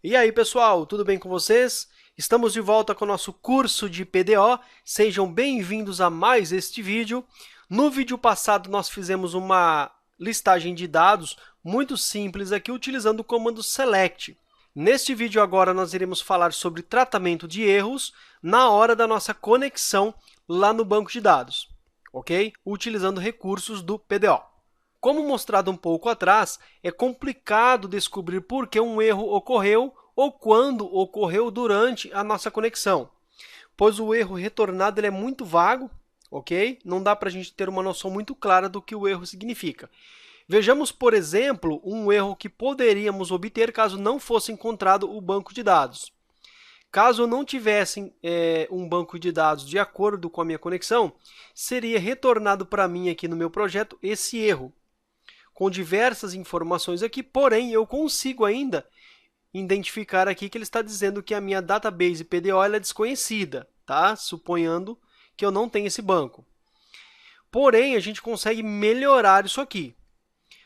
E aí, pessoal, tudo bem com vocês? Estamos de volta com o nosso curso de PDO. Sejam bem-vindos a mais este vídeo. No vídeo passado, nós fizemos uma listagem de dados muito simples aqui, utilizando o comando select. Neste vídeo agora, nós iremos falar sobre tratamento de erros na hora da nossa conexão lá no banco de dados, ok? Utilizando recursos do PDO. Como mostrado um pouco atrás, é complicado descobrir por que um erro ocorreu ou quando ocorreu durante a nossa conexão, pois o erro retornado ele é muito vago, ok? Não dá para a gente ter uma noção muito clara do que o erro significa. Vejamos, por exemplo, um erro que poderíamos obter caso não fosse encontrado o banco de dados. Caso eu não tivesse um banco de dados de acordo com a minha conexão, seria retornado para mim aqui no meu projeto esse erro, com diversas informações aqui, porém eu consigo ainda identificar aqui que ele está dizendo que a minha database PDO ela é desconhecida, tá? Suponhando que eu não tenho esse banco. Porém, a gente consegue melhorar isso aqui.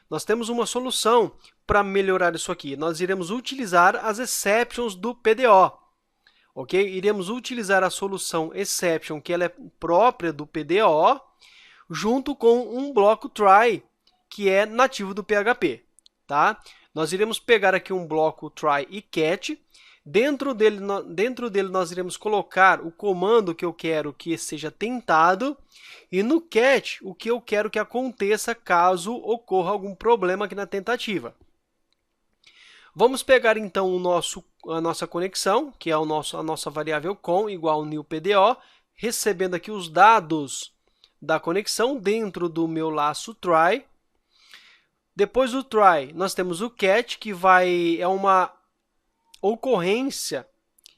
Nós temos uma solução para melhorar isso aqui. Nós iremos utilizar as exceptions do PDO. Ok? Iremos utilizar a solução exception, que ela é própria do PDO, junto com um bloco try, que é nativo do PHP. Tá? Nós iremos pegar aqui um bloco try e catch. Dentro dele nós iremos colocar o comando que eu quero que seja tentado e no catch o que eu quero que aconteça caso ocorra algum problema aqui na tentativa. Vamos pegar então a nossa conexão, que é a nossa variável com igual new PDO, recebendo aqui os dados da conexão dentro do meu laço try. Depois do try, nós temos o catch, que é uma ocorrência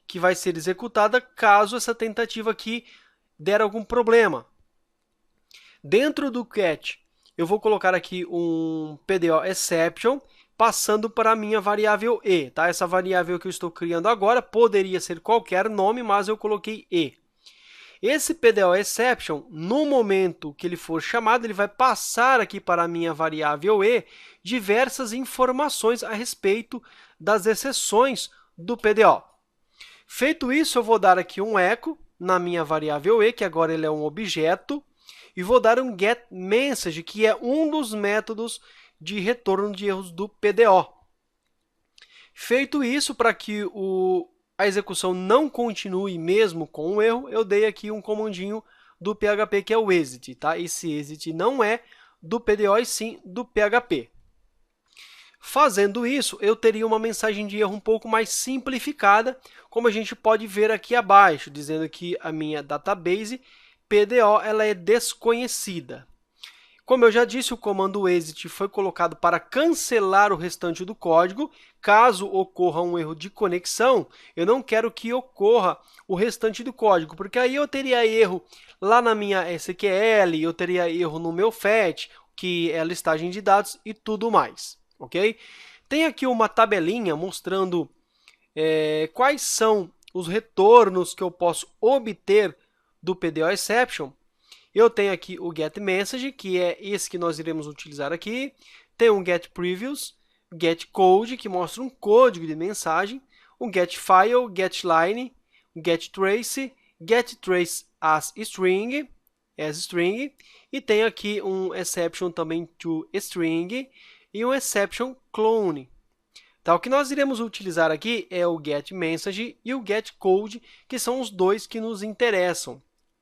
que vai ser executada caso essa tentativa aqui der algum problema. Dentro do catch, eu vou colocar aqui um PDO exception, passando para a minha variável e. Tá? Essa variável que eu estou criando agora poderia ser qualquer nome, mas eu coloquei e. Esse PDO exception, no momento que ele for chamado, ele vai passar aqui para a minha variável e diversas informações a respeito das exceções do PDO. Feito isso, eu vou dar aqui um echo na minha variável e, que agora ele é um objeto, e vou dar um getMessage, que é um dos métodos de retorno de erros do PDO. Feito isso, para que a execução não continue mesmo com o erro, eu dei aqui um comandinho do PHP, que é o exit. Tá? Esse exit não é do PDO, e sim do PHP. Fazendo isso, eu teria uma mensagem de erro um pouco mais simplificada, como a gente pode ver aqui abaixo, dizendo que a minha database PDO ela é desconhecida. Como eu já disse, o comando exit foi colocado para cancelar o restante do código. Caso ocorra um erro de conexão, eu não quero que ocorra o restante do código, porque aí eu teria erro lá na minha SQL, eu teria erro no meu fetch, que é a listagem de dados e tudo mais. Ok? Tem aqui uma tabelinha mostrando quais são os retornos que eu posso obter do PDO exception. Eu tenho aqui o getMessage, que é esse que nós iremos utilizar aqui. Tem um getPreviews, getCode, que mostra um código de mensagem, um getFile, getLine, getTrace, getTrace as string, e tem aqui um exception também to string e um exception clone. Tá, o que nós iremos utilizar aqui é o getMessage e o getCode, que são os dois que nos interessam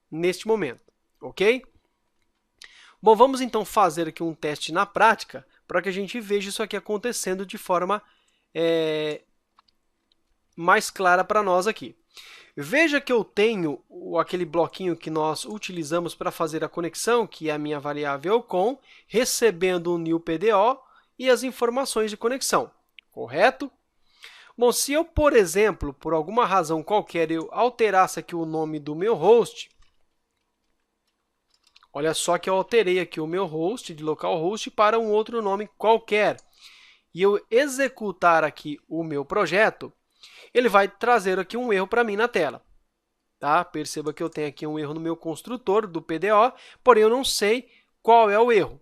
neste momento. Ok? Bom, vamos então fazer aqui um teste na prática para que a gente veja isso aqui acontecendo de forma mais clara para nós aqui. Veja que eu tenho aquele bloquinho que nós utilizamos para fazer a conexão, que é a minha variável com, recebendo o new PDO e as informações de conexão, correto? Bom, se eu, por exemplo, por alguma razão qualquer, eu alterasse aqui o nome do meu host, olha só que eu alterei aqui o meu host de localhost para um outro nome qualquer. E eu executar aqui o meu projeto, ele vai trazer aqui um erro para mim na tela. Tá? Perceba que eu tenho aqui um erro no meu construtor do PDO, porém eu não sei qual é o erro.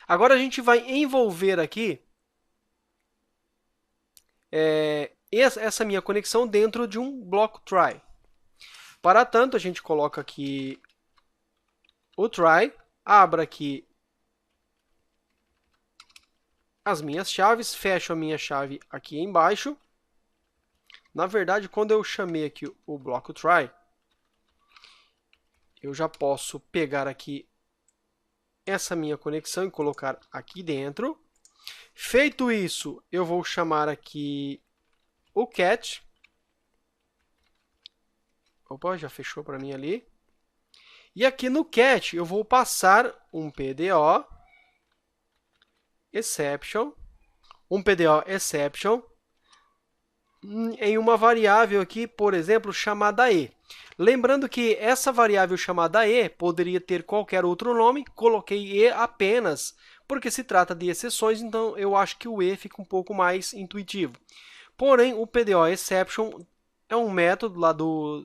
Agora a gente vai envolver aqui essa minha conexão dentro de um bloco try. Para tanto, a gente coloca aqui o try, abra aqui as minhas chaves, fecho a minha chave aqui embaixo. Na verdade, quando eu chamei aqui o bloco try, eu já posso pegar aqui essa minha conexão e colocar aqui dentro. Feito isso, eu vou chamar aqui o catch. Opa, já fechou para mim ali. E aqui no catch eu vou passar um PDO exception, em uma variável aqui, por exemplo, chamada e. Lembrando que essa variável chamada e poderia ter qualquer outro nome, coloquei e apenas porque se trata de exceções, então eu acho que o e fica um pouco mais intuitivo. Porém, o PDO exception é um método lá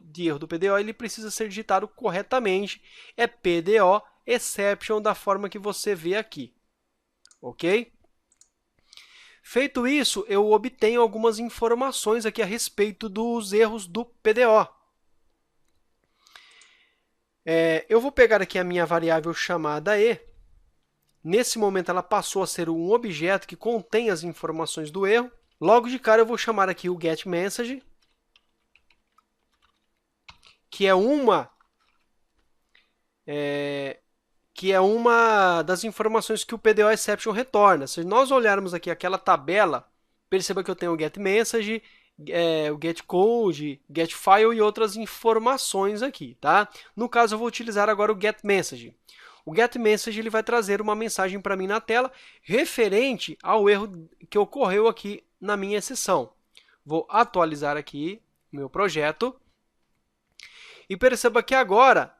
de erro do PDO, ele precisa ser digitado corretamente, é PDO exception da forma que você vê aqui. Ok? Feito isso, eu obtenho algumas informações aqui a respeito dos erros do PDO. Eu vou pegar aqui a minha variável chamada e. Nesse momento, ela passou a ser um objeto que contém as informações do erro. Logo de cara, eu vou chamar aqui o getMessage, que é uma das informações que o PDO exception retorna. Se nós olharmos aqui aquela tabela, perceba que eu tenho o getMessage, o getCode, getFile e outras informações aqui, tá? No caso, eu vou utilizar agora o getMessage. O getMessage ele vai trazer uma mensagem para mim na tela referente ao erro que ocorreu aqui na minha exceção. Vou atualizar aqui o meu projeto. E perceba que agora,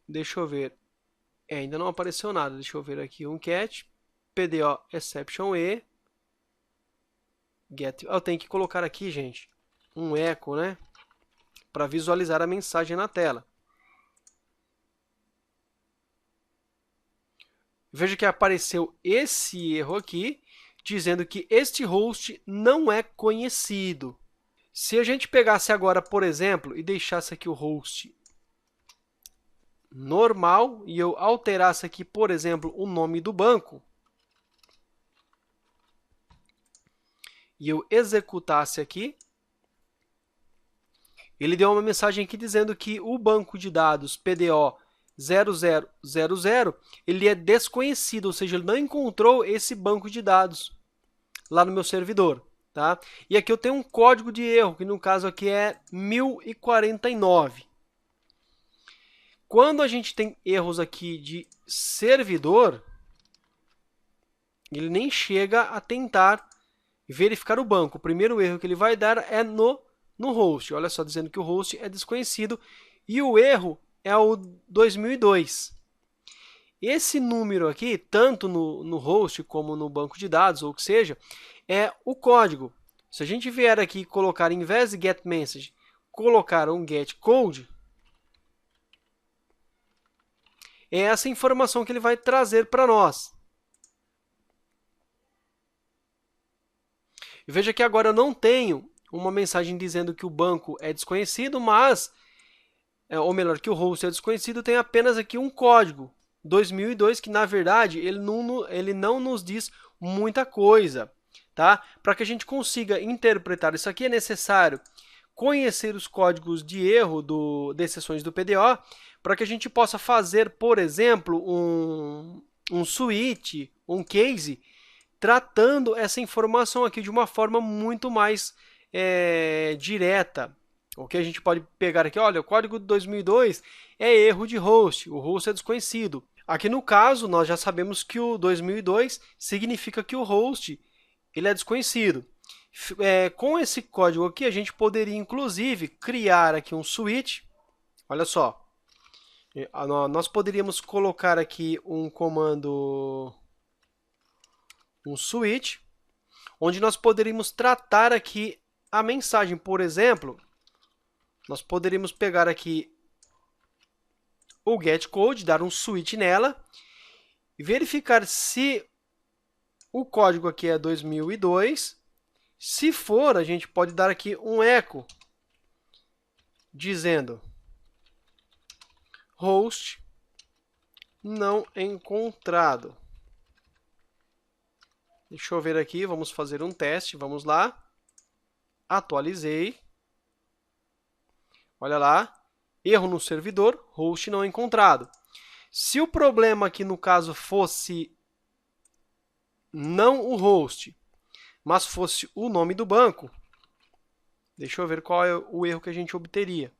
deixa eu ver, ainda não apareceu nada. Deixa eu ver aqui um catch, PDO exception e, get. Eu tenho que colocar aqui, gente, um echo, né, para visualizar a mensagem na tela. Veja que apareceu esse erro aqui, dizendo que este host não é conhecido. Se a gente pegasse agora, por exemplo, e deixasse aqui o host normal, e eu alterasse aqui, por exemplo, o nome do banco, e eu executasse aqui, ele deu uma mensagem aqui dizendo que o banco de dados PDO 0000, ele é desconhecido, ou seja, ele não encontrou esse banco de dados lá no meu servidor. Tá? E aqui eu tenho um código de erro, que no caso aqui é 1049. Quando a gente tem erros aqui de servidor, ele nem chega a tentar verificar o banco. O primeiro erro que ele vai dar é no host. Olha só, dizendo que o host é desconhecido e o erro é o 2002. Esse número aqui, tanto no host como no banco de dados, ou o que seja, é o código. Se a gente vier aqui e colocar, em vez de getMessage, colocar um getCode, é essa informação que ele vai trazer para nós. E veja que agora eu não tenho uma mensagem dizendo que o banco é desconhecido, mas, ou melhor, que o host é desconhecido, tem apenas aqui um código, 2002, que na verdade ele não nos diz muita coisa. Tá? Para que a gente consiga interpretar isso aqui, é necessário conhecer os códigos de erro de exceções do PDO, para que a gente possa fazer, por exemplo, um switch, um case, tratando essa informação aqui de uma forma muito mais direta. Okay? A gente pode pegar aqui, olha, o código de 2002 é erro de host, o host é desconhecido. Aqui no caso, nós já sabemos que o 2002 significa que o host ele é desconhecido. Com esse código aqui, a gente poderia, inclusive, criar aqui um switch. Olha só, nós poderíamos colocar aqui um comando, um switch, onde nós poderíamos tratar aqui a mensagem. Por exemplo, nós poderíamos pegar aqui o getCode, dar um switch nela, e verificar se o código aqui é 2002, Se for, a gente pode dar aqui um echo dizendo host não encontrado. Deixa eu ver aqui, vamos fazer um teste, vamos lá. Atualizei. Olha lá, erro no servidor, host não encontrado. Se o problema aqui no caso fosse não o host, mas fosse o nome do banco, deixa eu ver qual é o erro que a gente obteria.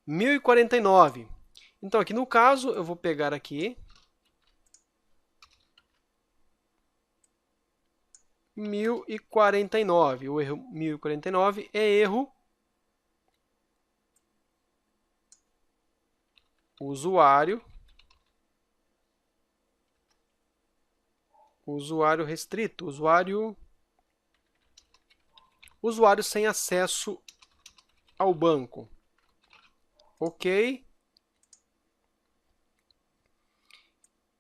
1049. Então, aqui no caso, eu vou pegar aqui 1049. O erro 1049 é erro usuário restrito, usuário sem acesso ao banco. Ok.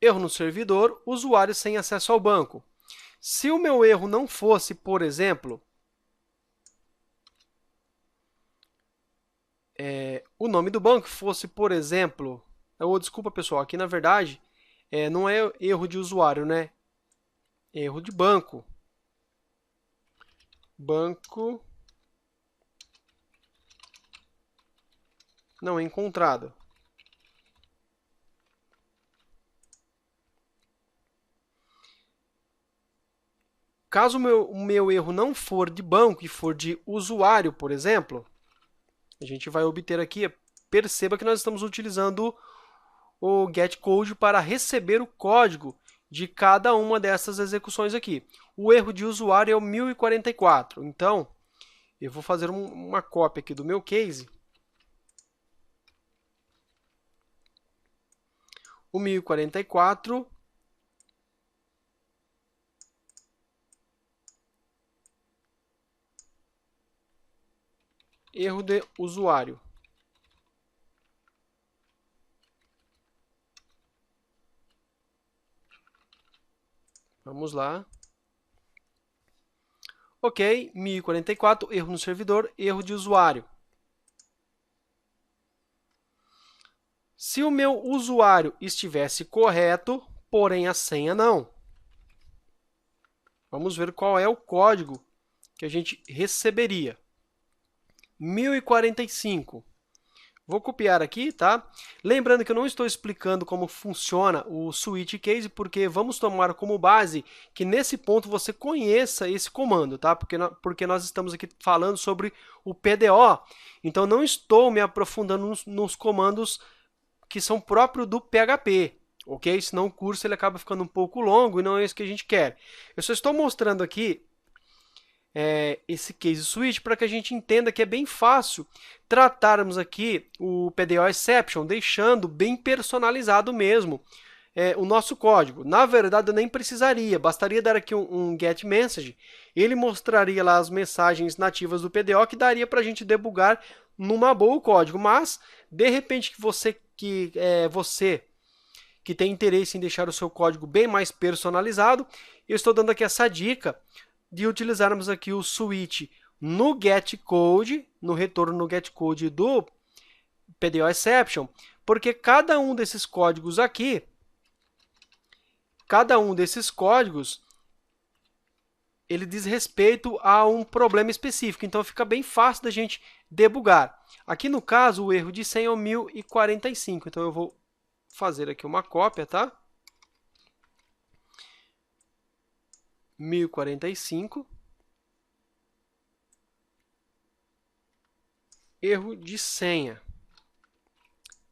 Erro no servidor, usuário sem acesso ao banco. Se o meu erro não fosse, por exemplo, o nome do banco fosse, por exemplo, desculpa pessoal, aqui na verdade não é erro de usuário, né? É erro de banco. Banco não encontrado. Caso o meu erro não for de banco e for de usuário, por exemplo, a gente vai obter aqui, perceba que nós estamos utilizando o getCode para receber o código de cada uma dessas execuções aqui. O erro de usuário é o 1044. Então, eu vou fazer uma cópia aqui do meu case. O 1044 erro de usuário. Vamos lá. Ok, 1044, erro no servidor, erro de usuário. Se o meu usuário estivesse correto, porém a senha não. Vamos ver qual é o código que a gente receberia. 1045. Vou copiar aqui, tá? Lembrando que eu não estou explicando como funciona o switch case, porque vamos tomar como base que nesse ponto você conheça esse comando, tá? Porque nós estamos aqui falando sobre o PDO, então não estou me aprofundando nos comandos que são próprios do PHP, ok? Senão o curso ele acaba ficando um pouco longo e não é isso que a gente quer. Eu só estou mostrando aqui esse case switch para que a gente entenda que é bem fácil tratarmos aqui o PDO exception, deixando bem personalizado mesmo o nosso código. Na verdade, eu nem precisaria, bastaria dar aqui um get message, ele mostraria lá as mensagens nativas do PDO que daria para a gente debugar numa boa o código, mas de repente você que tem interesse em deixar o seu código bem mais personalizado, eu estou dando aqui essa dica de utilizarmos aqui o switch no getCode, no retorno no getCode do PDO exception, porque cada um desses códigos aqui, ele diz respeito a um problema específico, então fica bem fácil da gente debugar. Aqui no caso, o erro de senha é o 1045, então eu vou fazer aqui uma cópia, tá? 1045. Erro de senha.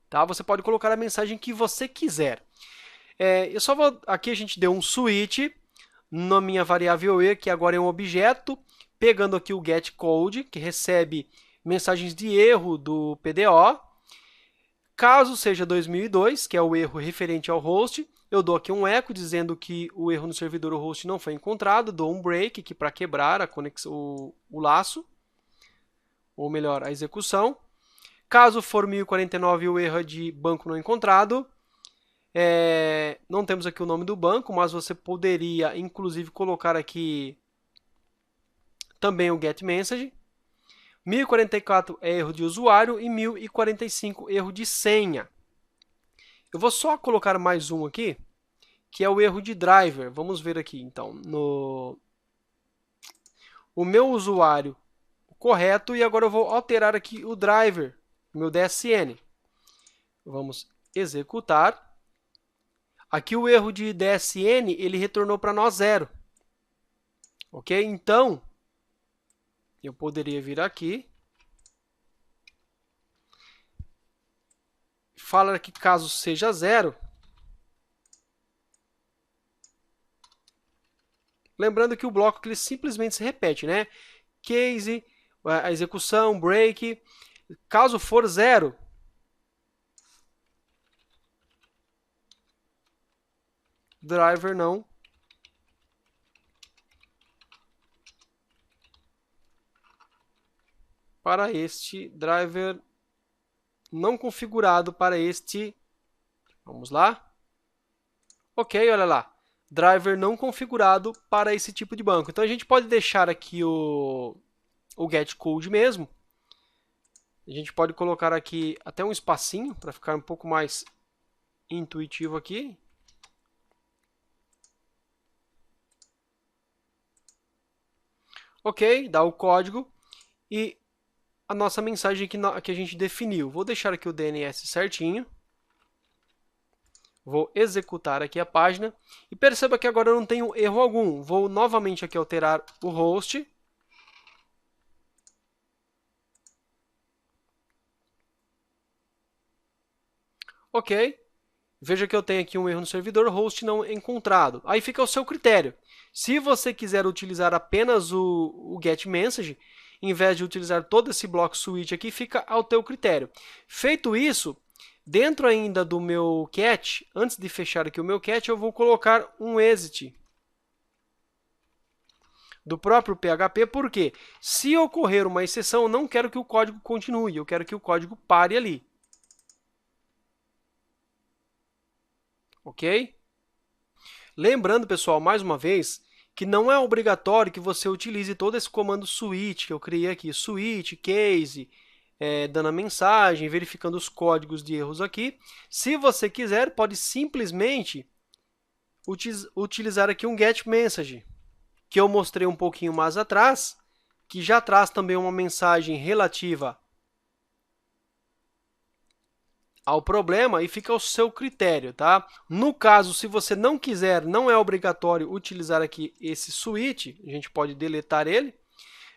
Tá? Você pode colocar a mensagem que você quiser. Eu só vou, aqui a gente deu um switch na minha variável e, que agora é um objeto, pegando aqui o getCode, que recebe mensagens de erro do PDO. Caso seja 2002, que é o erro referente ao host, eu dou aqui um echo dizendo que o erro no servidor ou host não foi encontrado, dou um break aqui para quebrar a conexão, o laço, ou melhor, a execução. Caso for 1049 e o erro é de banco não encontrado, não temos aqui o nome do banco, mas você poderia, inclusive, colocar aqui também o getMessage. 1044 é erro de usuário e 1045 erro de senha. Eu vou só colocar mais um aqui, que é o erro de driver. Vamos ver aqui, então, o meu usuário correto, e agora eu vou alterar aqui o driver, meu DSN. Vamos executar. Aqui o erro de DSN, ele retornou para nós 0. Ok? Então, eu poderia vir aqui, falar que caso seja 0, lembrando que o bloco ele simplesmente se repete, né? Case, a execução, break. Caso for 0, driver não para este driver não configurado para este. Vamos lá. Ok, olha lá. Driver não configurado para esse tipo de banco. Então a gente pode deixar aqui o getCode mesmo. A gente pode colocar aqui até um espacinho para ficar um pouco mais intuitivo aqui. Ok, dá o código e a nossa mensagem que a gente definiu. Vou deixar aqui o DNS certinho. Vou executar aqui a página. E perceba que agora eu não tenho erro algum. Vou novamente aqui alterar o host. Ok. Veja que eu tenho aqui um erro no servidor, host não encontrado. Aí fica ao seu critério. Se você quiser utilizar apenas o getMessage, em vez de utilizar todo esse bloco switch aqui, fica ao teu critério. Feito isso, dentro ainda do meu cat, antes de fechar aqui o meu cat, eu vou colocar um exit do próprio PHP, porque se ocorrer uma exceção, eu não quero que o código continue, eu quero que o código pare ali. Ok? Lembrando, pessoal, mais uma vez, que não é obrigatório que você utilize todo esse comando switch que eu criei aqui, switch, case, dando a mensagem, verificando os códigos de erros aqui. Se você quiser, pode simplesmente utilizar aqui um getMessage, que eu mostrei um pouquinho mais atrás, que já traz também uma mensagem relativa ao problema e fica ao seu critério, tá? No caso, se você não quiser, não é obrigatório utilizar aqui esse switch, a gente pode deletar ele,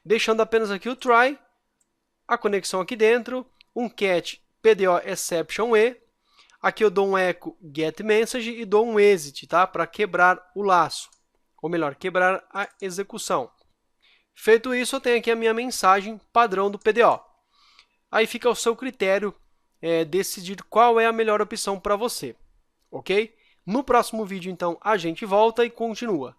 deixando apenas aqui o try, a conexão aqui dentro, um cat PDO exception e, aqui eu dou um echo getMessage e dou um exit, tá? Para quebrar o laço, ou melhor, quebrar a execução. Feito isso, eu tenho aqui a minha mensagem padrão do PDO. Aí fica ao seu critério decidir qual é a melhor opção para você, ok? No próximo vídeo, então, a gente volta e continua.